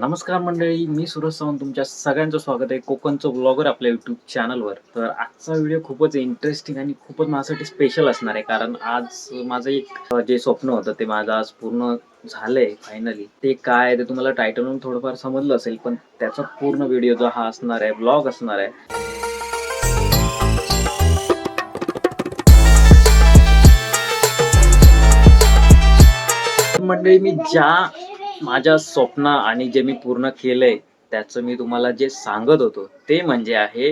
नमस्कार मंडळी, मी सूरज सावंत तुमच्या सगळ्यांचं स्वागत आहे कोकणचं ब्लॉगर आपल्या यूट्यूब चॅनलवर. तर आजचा व्हिडिओ खूपच इंटरेस्टिंग आणि खूपच माझ्यासाठी स्पेशल असणार आहे, कारण आज माझं एक जे स्वप्न होतं ते माझं आज पूर्ण झालंय फायनली. ते काय आहे ते तुम्हाला टायटलवरून थोडंफार समजलं असेल, पण त्याचा पूर्ण व्हिडिओ जो हा असणार आहे, ब्लॉग असणार आहे. मंडळी, मी ज्या माझ्या स्वप्न आणि जे मी पूर्ण केलंय त्याचं मी तुम्हाला जे सांगत होतो ते म्हणजे आहे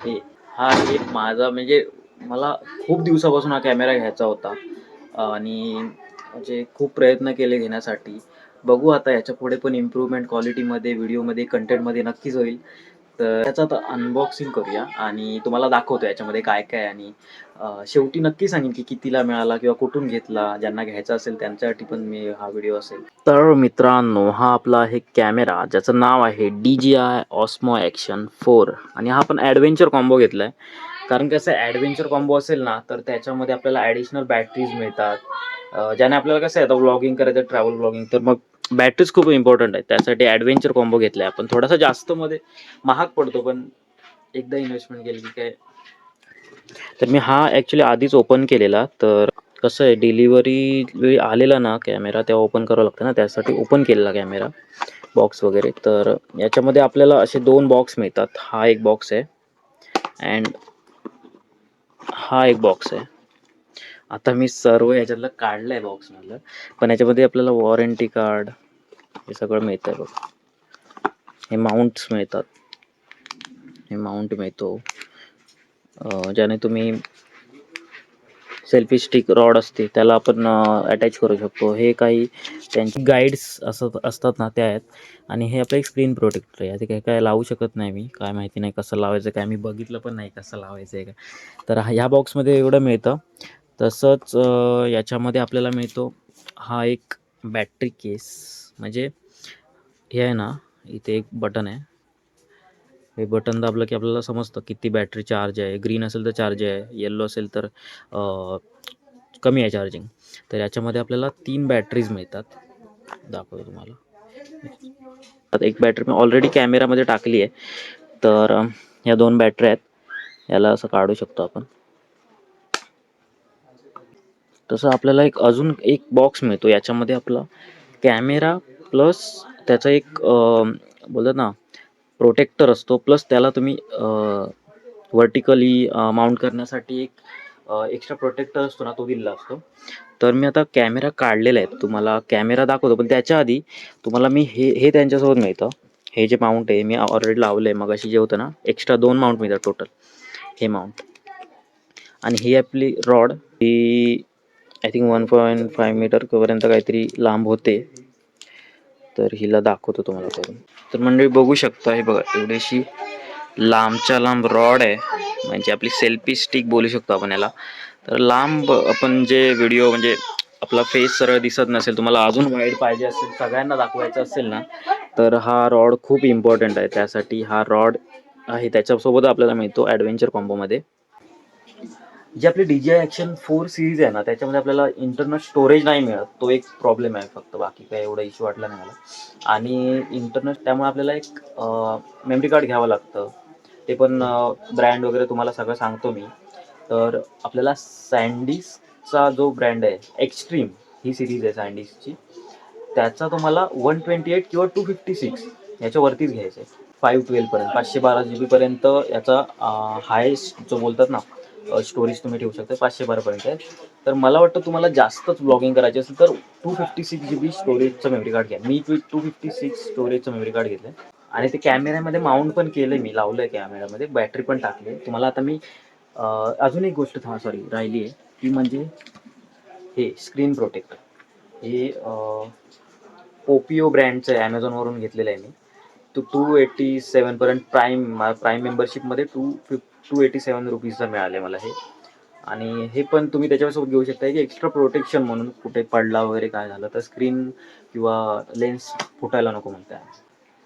हे. हा एक माझा म्हणजे मला खूप दिवसापासून हा कॅमेरा घ्यायचा होता आणि म्हणजे खूप प्रयत्न केले घेण्यासाठी. बघू आता याच्या पुढे पण इम्प्रूव्हमेंट क्वालिटीमध्ये, व्हिडिओमध्ये, कंटेंटमध्ये नक्कीच होईल. तर त्याचं आता अनबॉक्सिंग करूया आणि तुम्हाला दाखवतो याच्यामध्ये काय काय. आणि शेवटी नक्की सांगेन की कितीला मिळाला किंवा कुठून घेतला. ज्यांना घ्यायचा असेल त्यांच्यासाठी पण मी हा व्हिडिओ असेल. तर मित्रांनो, हा आपला आहे कॅमेरा ज्याचं नाव आहे DJI Osmo Action 4 आणि हा आपण ॲडव्हेंचर कॉम्बो घेतलाय. कारण कसं ॲडव्हेंचर कॉम्बो असेल ना तर त्याच्यामध्ये आपल्याला ॲडिशनल बॅटरीज मिळतात. ज्याने आपल्याला कसं आहे, आता व्लॉगिंग करायचं, ट्रॅव्हल व्लॉगिंग, तर मग बॅटरीज खूप इम्पॉर्टंट आहे. त्यासाठी ॲडव्हेंचर कॉम्बो घेतलाय आपण. थोडासा जास्त मध्ये महाग पडतो, पण एकदा इन्व्हेस्टमेंट केली की काय. तर मी हा ॲक्च्युली आधीच ओपन केलेला. तर कसं आहे, डिलिव्हरी वेळी आलेला ना कॅमेरा तेव्हा ओपन करावं लागतं ना, त्यासाठी ओपन केलेला कॅमेरा बॉक्स वगैरे. तर याच्यामध्ये आपल्याला असे 2 बॉक्स मिळतात. हा एक बॉक्स आहे अँड हा एक बॉक्स आहे. आता मी सर्व याच्यातलं काढलंय बॉक्समधलं, पण याच्यामध्ये आपल्याला वॉरंटी कार्ड हे सगळं मिळतंय बघ. हे माउंट्स मिळतात. हे माउंट मिळतो ज्याने तुम्ही सेल्फी स्टिक रॉड असते त्याला आपण अटॅच करू शकतो. हे काही त्यांची गाईड्स असतात ना त्या आहेत. आणि हे आपलं एक स्क्रीन प्रोटेक्टर आहे. ते काय काय लावू शकत नाही मी, काय माहिती नाही कसं लावायचं, काय मी बघितलं पण नाही कसं लावायचं आहे का. तर ह्या बॉक्समध्ये एवढं मिळतं. तसंच याच्यामध्ये आपल्याला मिळतो हा एक बॅटरी केस. म्हणजे हे आहे ना, इथे एक बटन आहे. हे बटन दाबलं की आपल्याला समजतं किती बॅटरी चार्ज आहे. ग्रीन असेल तर चार्ज आहे, येल्लो असेल तर कमी आहे चार्जिंग. तर याच्यामध्ये आपल्याला 3 बॅटरीज मिळतात. दाखवतो तुम्हाला. आता एक बॅटरी मी ऑलरेडी कॅमेरामध्ये टाकली आहे. तर या 2 बॅटऱ्या आहेत. याला असं काढू शकतो आपण. तसं आपल्याला अजून एक बॉक्स मिळतो. याच्यामध्ये आपला कॅमेरा प्लस त्याचा एक बोलतात ना प्रोटेक्टर असतो, प्लस त्याला तुम्ही व्हर्टिकली माउंट करण्यासाठी एक एक्स्ट्रा प्रोटेक्टर असतो ना, तो दिलेला असतो. तर मी आता कॅमेरा काढलेला आहे, तुम्हाला कॅमेरा दाखवतो. पण त्याच्या आधी तुम्हाला मी हे त्यांच्यासोबत मिळतं. हे जे माउंट आहे मी ऑलरेडी लावलं आहे. मगाशी जे होतं ना, एक्स्ट्रा 2 माउंट मिळतात टोटल. हे माउंट आणि ही आपली रॉड, ही आय थिंक 1.5 मीटर पर्यंत काहीतरी लांब होते. तर हिला दाखवतो तुम्हाला करून. तर मंडळी बघू शकता, हे बघा एवढीशी लांबच्या लांब रॉड आहे. म्हणजे आपली सेल्फी स्टिक बोलू शकतो आपण याला. तर लांब आपण जे व्हिडिओ म्हणजे आपला फेस सरळ दिसत नसेल, तुम्हाला अजून वाईड पाहिजे असेल, सगळ्यांना दाखवायचं असेल ना, तर हा रॉड खूप इम्पॉर्टंट आहे. त्यासाठी हा रॉड आहे. त्याच्यासोबत आपल्याला मिळतो ॲडव्हेंचर कॉम्बोमध्ये. जी आपली DJI Action 4 सिरीज आहे ना, त्याच्यामध्ये आपल्याला इंटरनल स्टोरेज नाही मिळत. तो एक प्रॉब्लेम आहे फक्त, बाकी काय एवढा इश्यू वाटला नाही मला. आणि इंटरनल त्यामुळे आपल्याला एक मेमरी कार्ड घ्यावं लागतं. ते पण ब्रँड वगैरे तुम्हाला सगळं सांगतो मी. तर आपल्याला SanDiskचा जो ब्रँड आहे, एक्स्ट्रीम ही सिरीज आहे SanDiskची, त्याचा तुम्हाला 128 किंवा 256 याच्यावरतीच घ्यायचं आहे. 512 पर्यंत, 512 GB पर्यंत याचा हायेस्ट जो बोलतात ना स्टोरेज तुम्ही ठेवू शकता, 512 पर्यंत आहे. तर मला वाटतं तुम्हाला जास्तच ब्लॉगिंग करायची असेल तर 256 GB स्टोरेजचं मेमरी कार्ड घ्या. मी 256 स्टोरेजचं मेमरी कार्ड घेतलं आहे. आणि ते कॅमेऱ्यामध्ये माउंट पण केलं मी, लावलं आहे कॅमेऱ्यामध्ये, बॅटरी पण टाकली. तुम्हाला आता मी अजून एक गोष्ट राहिली आहे, ती म्हणजे हे स्क्रीन प्रोटेक्टर. हे पोपिओ ब्रँडचं आहे, ॲमेझॉनवरून घेतलेलं आहे मी. तो 287 पर्यंत प्राईम मेंबरशिपमध्ये 287 रुपीजचं मिळालं मला हे. आणि हे पण तुम्ही त्याच्यासोबत घेऊ शकता की एक्स्ट्रा प्रोटेक्शन म्हणून, कुठे पडला वगैरे काय झालं तर स्क्रीन किंवा लेन्स फुटायला नको म्हणताय.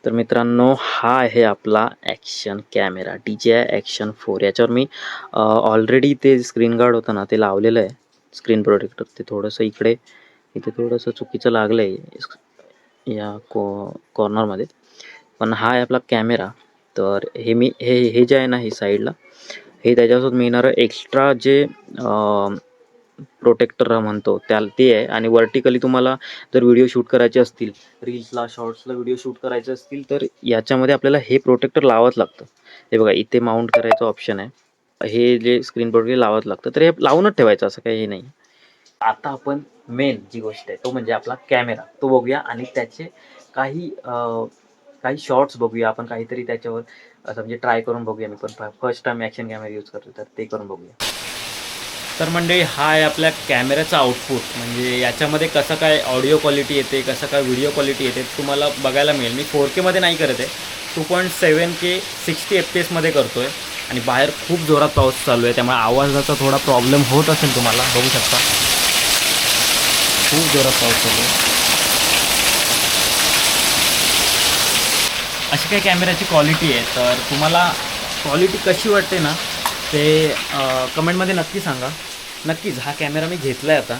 तर मित्रांनो, हा आहे आपला ॲक्शन कॅमेरा DJI Action 4. याच्यावर मी ऑलरेडी ते स्क्रीन गार्ड होतं ना ते लावलेलं आहे, स्क्रीन प्रोटेक्टर. ते थोडंसं इथे थोडंसं चुकीचं लागलं आहे. या कॉर्नरमध्ये. पण हा आहे आपला कॅमेरा. तर हे मी हे जे आहे ना, हे साईडला हे त्याच्यासोबत मिळणारं एक्स्ट्रा जे प्रोटेक्टर म्हणतो ते आहे. आणि वर्टिकली तुम्हाला जर व्हिडिओ शूट करायचे असतील, रील्सला, शॉर्ट्सला व्हिडिओ शूट करायचे असतील, तर याच्यामध्ये आपल्याला हे प्रोटेक्टर लावावंच लागतं. हे बघा, इथे माउंट करायचं ऑप्शन आहे. हे जे स्क्रीन प्रोटेक्टर लावावंच लागतं. तर हे लावूनच ठेवायचं, असं काही हे नाही. आता आपण मेन जी गोष्ट आहे तो म्हणजे आपला कॅमेरा, तो बघूया आणि त्याचे काही काही शॉर्ट्स बघूया आपण, काहीतरी त्याच्यावर असं म्हणजे ट्राय करून बघूया. मी पण first time action camera use करतो, तर ते करून बघूया. तर मंडळी, हा आहे आपल्या कॅमेऱ्याचा आउटपुट. म्हणजे याच्यामध्ये कसं काय ऑडिओ क्वालिटी येते, कसं काय व्हिडिओ क्वालिटी येते तुम्हाला बघायला मिळेल. मी 4K नाही करत आहे, 2.7K 60 FPS करतो आहे. आणि बाहेर खूप जोरात पाऊस चालू आहे, त्यामुळे आवाजाचा थोडा प्रॉब्लेम होत असेल, तुम्हाला बघू शकता खूप जोरात पाऊस चालू आहे. अशी काही कॅमेऱ्याची क्वालिटी आहे. तर तुम्हाला क्वालिटी कशी वाटते ना, ते कमेंटमध्ये नक्की सांगा. नक्कीच हा कॅमेरा मी घेतला आहे आता,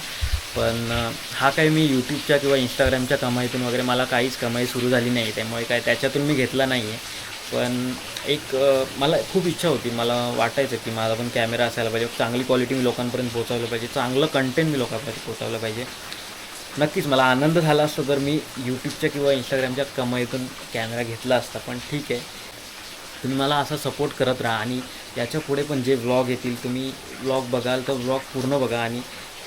पण हा काही मी यूट्यूबच्या किंवा इंस्टाग्रामच्या कमाईतून वगैरे मला काहीच कमाई सुरू झाली नाही, त्यामुळे काय त्याच्यातून मी घेतला नाही आहे. पण एक मला खूप इच्छा होती, मला वाटायचं की माझा पण कॅमेरा असायला पाहिजे, चांगली क्वालिटी मी लोकांपर्यंत पोहोचवलं पाहिजे, चांगलं कंटेंट मी लोकांपर्यंत पोहोचवलं पाहिजे. नक्कीच मला आनंद झाला असता जर मी यूट्यूबच्या किंवा इंस्टाग्रामच्या कमाईतून कॅमेरा घेतला असता. पण ठीक आहे, तुम्ही मला असा सपोर्ट करत राहा. आणि याच्या पुढे पण जे व्लॉग येतील, तुम्ही व्लॉग बघाल तर व्लॉग पूर्ण बघा आणि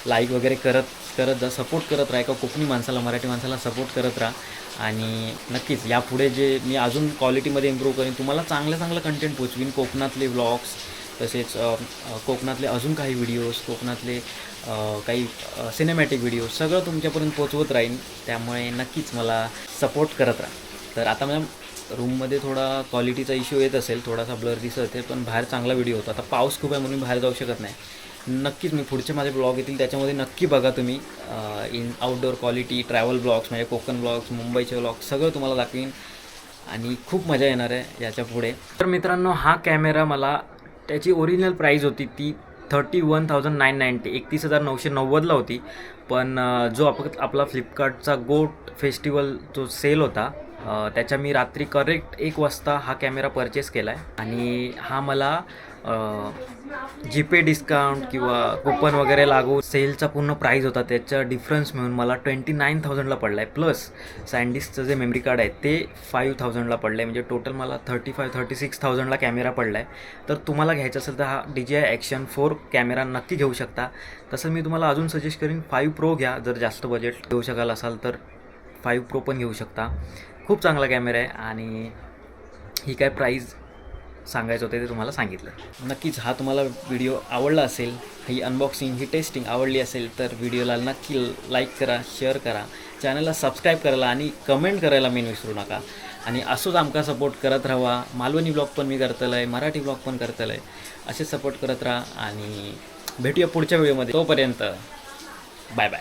लाईक वगैरे करत जा, सपोर्ट करत राहा. एका कोकणी माणसाला, मराठी माणसाला सपोर्ट करत राहा. आणि नक्कीच यापुढे जे मी अजून क्वालिटीमध्ये इम्प्रूव्ह करेन, तुम्हाला चांगलं कंटेंट पोचवीन. कोकणातले व्लॉग्स, तसेच कोकणातले अजून काही व्हिडिओज, कोकणातले काही सिनेमॅटिक व्हिडिओ सगळं तुमच्यापर्यंत पोचवत राहीन. त्यामुळे नक्कीच मला सपोर्ट करत राहा. तर आता मॅम, रूममध्ये थोडा क्वालिटीचा इश्यू येत असेल, थोडासा ब्लर दिसत असेल, पण बाहेर चांगला व्हिडिओ होता. आता पाऊस खूप आहे म्हणून बाहेर जाऊ शकत नाही. नक्कीच मी पुढचे माझे ब्लॉग येतील त्याच्यामध्ये नक्की बघा तुम्ही. In outdoor quality, travel blogs म्हणजे कोकण ब्लॉग्स, मुंबईचे ब्लॉग्स सगळं तुम्हाला दाखवीन. आणि खूप मजा येणार आहे याच्या पुढे. तर मित्रांनो, हा कॅमेरा मला त्याची ओरिजिनल प्राईस होती ती 31,990, 31,990ला होती. पण जो आपला फ्लिपकार्टचा गोट फेस्टिवल जो सेल होता, त्याच्या मी रात्री करेक्ट 1 वाजता हा कॅमेरा परचेस केला आहे. आणि हा मला जीपे डिस्काउंट किंवा कुपन वगैरे लागू सेलचा पूर्ण प्राईस होता, त्याचा डिफरन्स मिळून मला 29,000ला पडला आहे. प्लस सँडिस्कचं जे मेमरी कार्ड आहे ते 5,000ला पडलं आहे. म्हणजे टोटल मला 36,000ला कॅमेरा पडला आहे. तर तुम्हाला घ्यायचा असेल तर हा DJI Action 4 कॅमेरा नक्की घेऊ शकता. तसं मी तुम्हाला अजून सजेस्ट करीन 5 Pro घ्या, जर जास्त बजेट घेऊ शकाल असाल तर 5 Pro पण घेऊ शकता. खूप चांगला कॅमेरा आहे. आणि ही काय प्राईस सांगायचं होतं ते तुम्हाला सांगितलं. नक्कीच हा तुम्हाला व्हिडिओ आवडला असेल, ही अनबॉक्सिंग, ही टेस्टिंग आवडली असेल तर व्हिडिओला नक्की लाईक करा, शेअर करा, चॅनलला सबस्क्राईब करायला आणि कमेंट करायला मी विसरू नका. आणि असंच आमका सपोर्ट करत राहा. मालवणी ब्लॉग पण मी करतलं आहे, मराठी ब्लॉग पण करतलं आहे. असे सपोर्ट करत राहा आणि भेटूया पुढच्या व्हिडिओमध्ये. तोपर्यंत बाय बाय.